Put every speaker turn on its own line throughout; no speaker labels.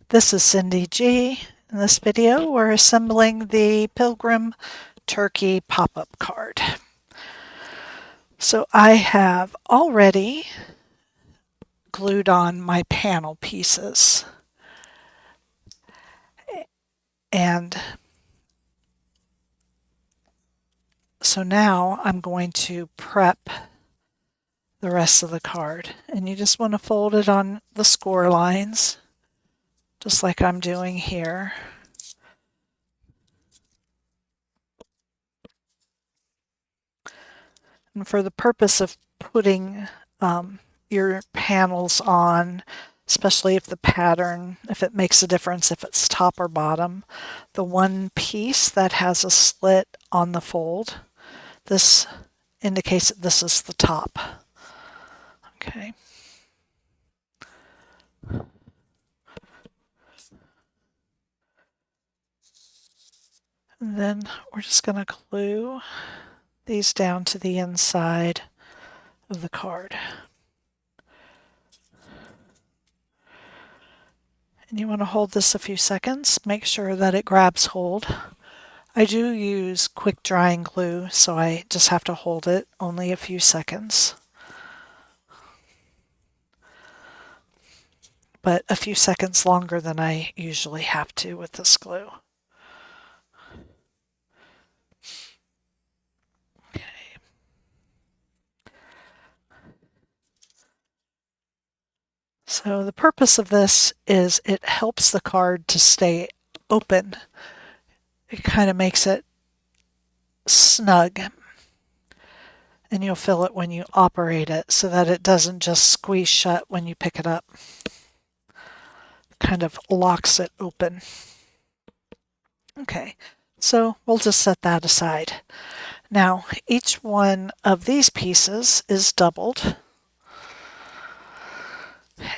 This is Cyndy G. In this video, we're assembling the Pilgrim Turkey pop-up card. So I have already glued on my panel pieces. And so now I'm going to prep the rest of the card. And you just want to fold it on the score lines, just like I'm doing here. And for the purpose of putting your panels on, especially if the pattern, if it makes a difference if it's top or bottom, the one piece that has a slit on the fold, this indicates that this is the top. Okay. And then we're just going to glue these down to the inside of the card. And you want to hold this a few seconds, make sure that it grabs hold. I do use quick drying glue, so I just have to hold it only a few seconds. But a few seconds longer than I usually have to with this glue. Okay. So the purpose of this is it helps the card to stay open. It kind of makes it snug. And you'll feel it when you operate it so that it doesn't just squeeze shut when you pick it up. It kind of locks it open. Okay, so we'll just set that aside. Now, each one of these pieces is doubled,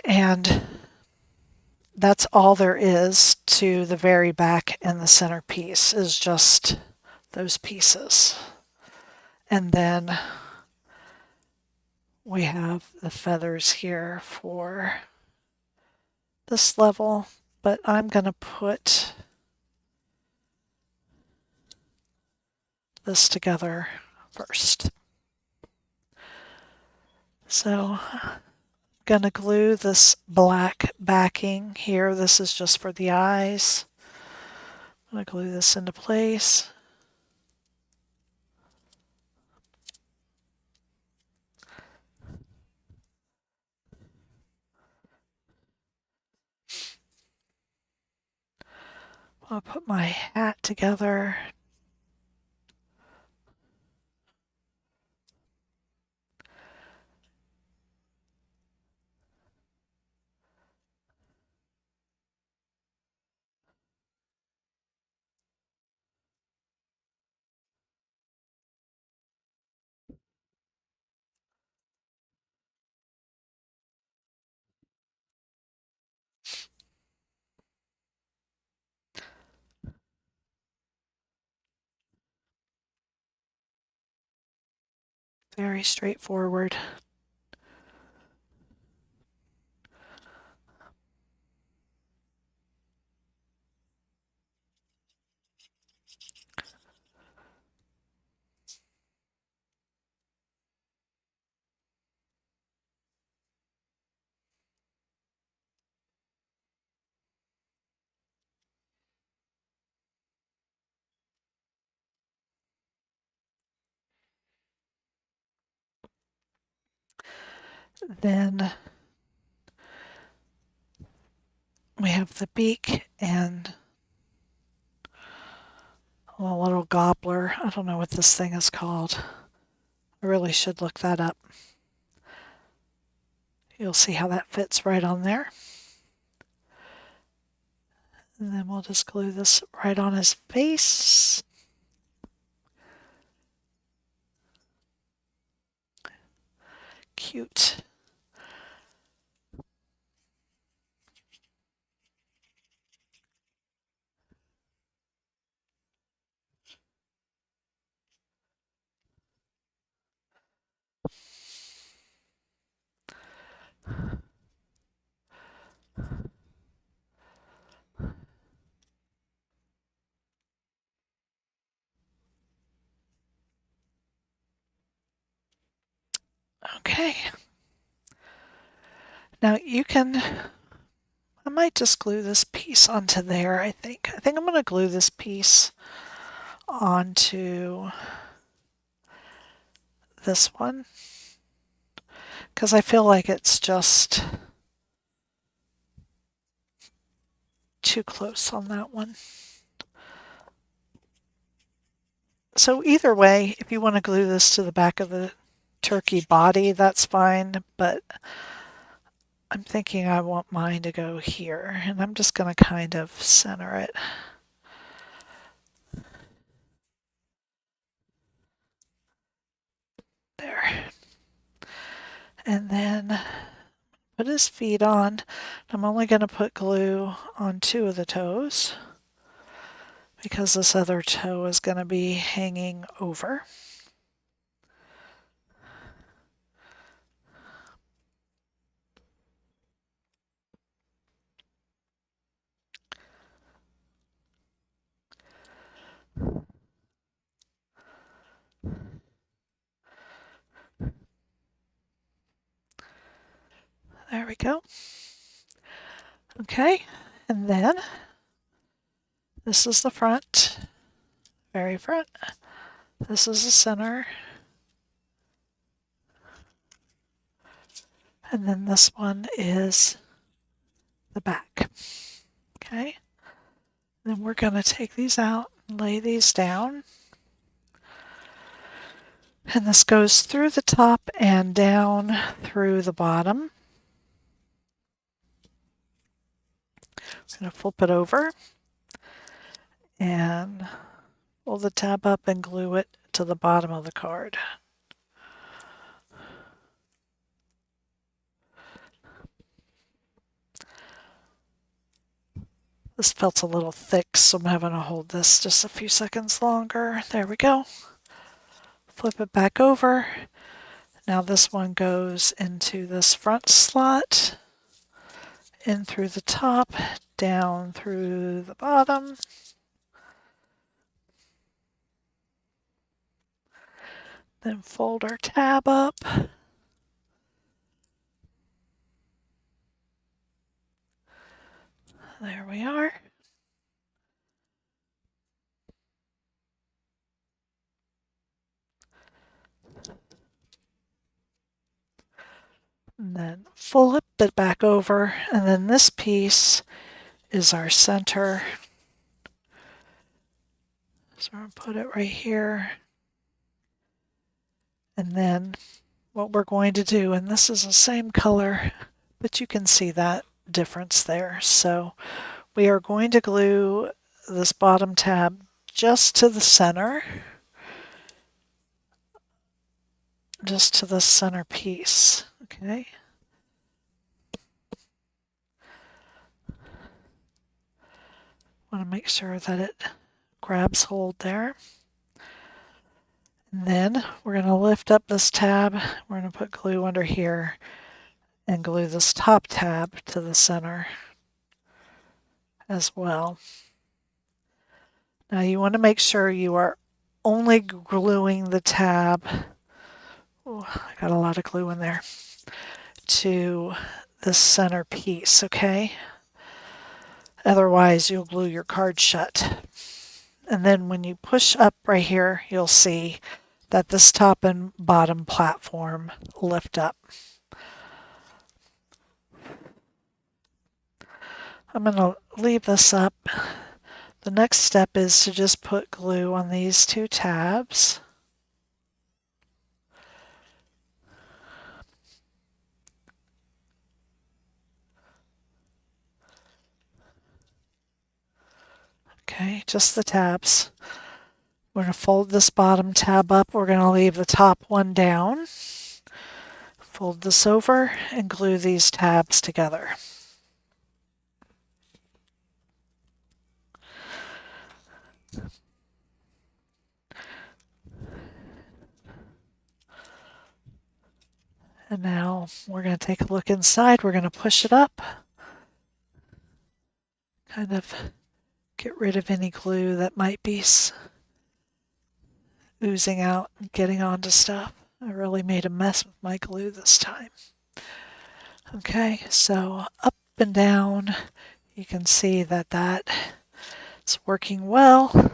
and that's all there is to the very back and the center piece is just those pieces. And then we have the feathers here for this level, but I'm going to put this together first. So I'm going to glue this black backing here. This is just for the eyes. I'm going to glue this into place. I'll put my hat together. Very straightforward. Then we have the beak and a little gobbler. I don't know what this thing is called. I really should look that up. You'll see how that fits right on there. And then we'll just glue this right on his face. Cute. Okay. Now you can, I might just glue this piece onto there, I think. I think I'm going to glue this piece onto this one because I feel like it's just too close on that one. So either way, if you want to glue this to the back of the turkey body, that's fine, but I'm thinking I want mine to go here, and I'm just going to kind of center it. There. And then put his feet on. I'm only going to put glue on 2 of the toes because this other toe is going to be hanging over. There we go. Okay, and then this is the front, very front. This is the center. And then this one is the back. Okay, then we're going to take these out and lay these down. And this goes through the top and down through the bottom. I'm going to flip it over and pull the tab up and glue it to the bottom of the card. This felt a little thick, so I'm having to hold this just a few seconds longer. There we go. Flip it back over. Now this one goes into this front slot, in through the top, down through the bottom. Then fold our tab up. There we are. And then flip it back over, and then this piece is our center. So I'm going to put it right here. And then what we're going to do, and this is the same color, but you can see that difference there. So we are going to glue this bottom tab just to the center, just to the center piece, okay? Want to make sure that it grabs hold there. And then we're going to lift up this tab. We're going to put glue under here and glue this top tab to the center as well. Now you want to make sure you are only gluing the tab, oh, I got a lot of glue in there, to the center piece, okay? Otherwise you'll glue your card shut. And then when you push up right here, you'll see that this top and bottom platform lift up. I'm going to leave this up. The next step is to just put glue on these 2 tabs. Okay, just the tabs. We're going to fold this bottom tab up. We're going to leave the top one down. Fold this over and glue these tabs together. And now we're going to take a look inside. We're going to push it up. Kind of get rid of any glue that might be oozing out and getting onto stuff. I really made a mess with my glue this time. Okay, so up and down, you can see that it's working well.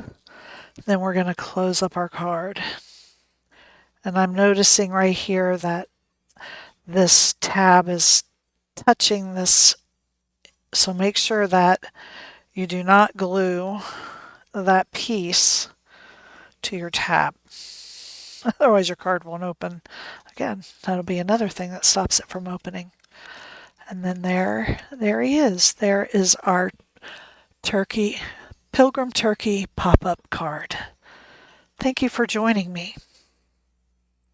Then we're going to close up our card. And I'm noticing right here that this tab is touching this, so make sure that you do not glue that piece to your tab. Otherwise your card won't open. Again, that'll be another thing that stops it from opening. And then there he is. There is our Pilgrim Turkey pop-up card. Thank you for joining me.